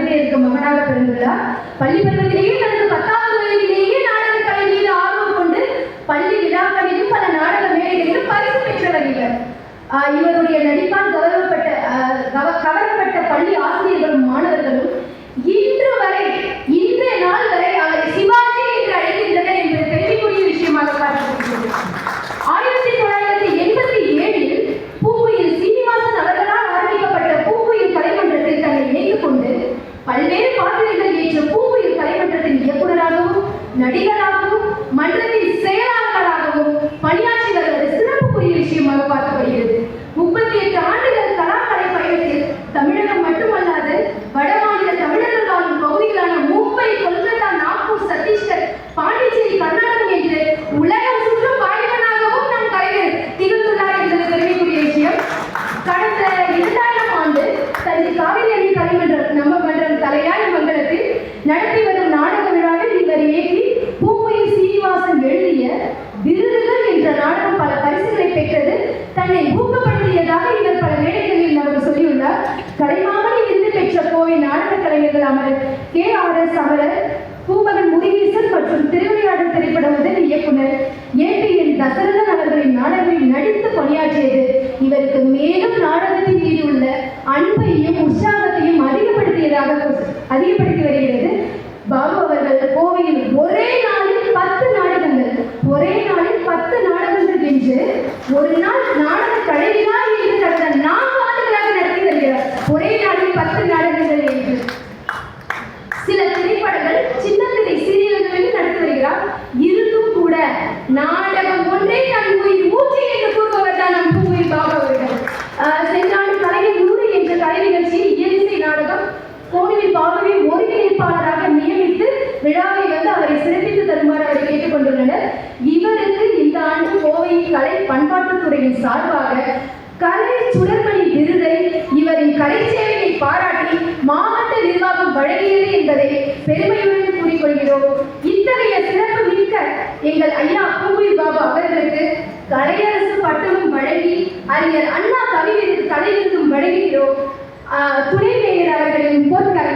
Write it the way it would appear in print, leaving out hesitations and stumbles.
தந்தையருக்கு மகனாக பிறந்துள்ளார். பள்ளி பருவத்திலேயே தனது 10வது வயதிலேயே நாடக கலை மீது ஆர்வம் கொண்டு பள்ளி விழாக்களிலும் பல நாடக மேடைகளிலும் பரிசு பெற்றவர் இவர். இவருடைய நடிப்பால் கவரப்பட்ட பள்ளி ஆசிரியர்களும் மாணவர்களும் இன்றைய நாள் வரை அவரை சிவாஜி என்று அழைக்கின்றனர் என்பது பெருமைக்குரிய விஷயமாக பார்க்கப்படுகிறது. 1987 பூங்குயில் சீனிவாசன் அவர்களால் ஆரம்பிக்கப்பட்ட பூங்குயில் கலைமன்றத்தில் தன்னை இணைத்துக் கொண்டு பல்வேறு பாத்திரங்கள் ஏற்ற பூங்குயில் கலைமன்றத்தின் இயக்குநராகவும் நடிகராகவும் மன்றத்தின் செயலாளராகவும் பணியாற்றி வருவது சிறப்புக்குரிய விஷயமாக பார்க்கப்படுகிறது. 38 ஆண்டுகள் கலாக்கலை பயணத்தில் தமிழகம் மட்டுமல்லாது வடமாநில தமிழர்கள் வாழும் பகுதிகளான மும்பை, கொல்கத்தா, நாக்பூர், சத்தீஸ்கர், பாண்டிச்சேரி, கர்நாடகம் என்று உலகம் சுற்றும் வாய்ப்பனாகவும் நம் கலைஞர் திகழ்ந்துள்ளார் என்பது பெருமைக்குரிய விஷயம். கடந்த 2000 ஆண்டு தஞ்சை காவிரி அணி கலைமன்றம் நம்ம மன்றம் தலையாய மங்கலத்தில் நடத்தி வரும் நாடக விழாவில் இவர் ஏற்றி பூங்குயில் சீனிவாசன் எழுதிய விருதுகள் என்ற நாடகம் பல பரிசுகளை பெற்றது தன்னை ஊக்கப்படுத்தியதாக இவர் பல மேடைகளில் நமக்கு சொல்லியுள்ளார். கலைமாமணி விருது பெற்ற கோவை நாடக கலைஞர்கள் அமரர் KRS அமரர், பூமகன் முருகேசன் மற்றும் திருவிளையாடல் திரைப்பட உதவி இயக்குனர் APN தசரதன் அவர்களின் நாடகங்களில் நடித்து பணியாற்றியது இவருக்கு மேலும் நாடகத்தின் மீது உள்ள அன்பையும் உற்சாகத்தையும் அதிகப்படுத்தி வருகிறது. பாபு அவர்கள் கோவையில் ஒரே நாளில் 10 நாடகங்கள் என்று ஒரு நாள் நாடக கலைவிழா என்று கடந்த 4 ஆண்டுகளாக நடத்தி வருகிறார். ஒரே நாளில் 10 நாடகங்கள் என்று சில திரைப்படங்கள் சின்ன திரை சீரியல்களில் நடத்தி வருகிறார். இருந்தும் கூட நாடகம் ஒன்றே தன் உயிர் மூச்சு என்று கூறுபவர் தான் நம் பூங்குயில் பாபு அவர்கள். சென்ற ஆண்டு கலைஞர் 100 என்ற கலை நிகழ்ச்சியில் இயலிசை நாடகம் கோணிவில் பாபுவை ஒருங்கிணைப்பாளராக நியமித்து விழாவை அவரை சிறப்பித்து தருமாறு அவரை கேட்டுக்கொண்டுள்ளனர். இவருக்கு இந்த ஆண்டு கோவை கலை பண்பாட்டுத்துறையின் சார்பாக கலை சுடர்மணி விருதை இவரின் கலை சேவையை பாராட்டி மாவட்ட நிர்வாகம் வழங்கியது என்பதை பெருமையுடன் கூறிக்கொள்கிறோம். இத்தகைய சிறப்பு மிக்க எங்கள் ஐயா பூங்குயில் பாபு அவர்களுக்கு கலையரசு பட்டமும் வழங்கி அறிஞர் அண்ணா கலை விருதும் வழங்குகிறோம். துணை மேயர் அவர்களின் பொற்கலை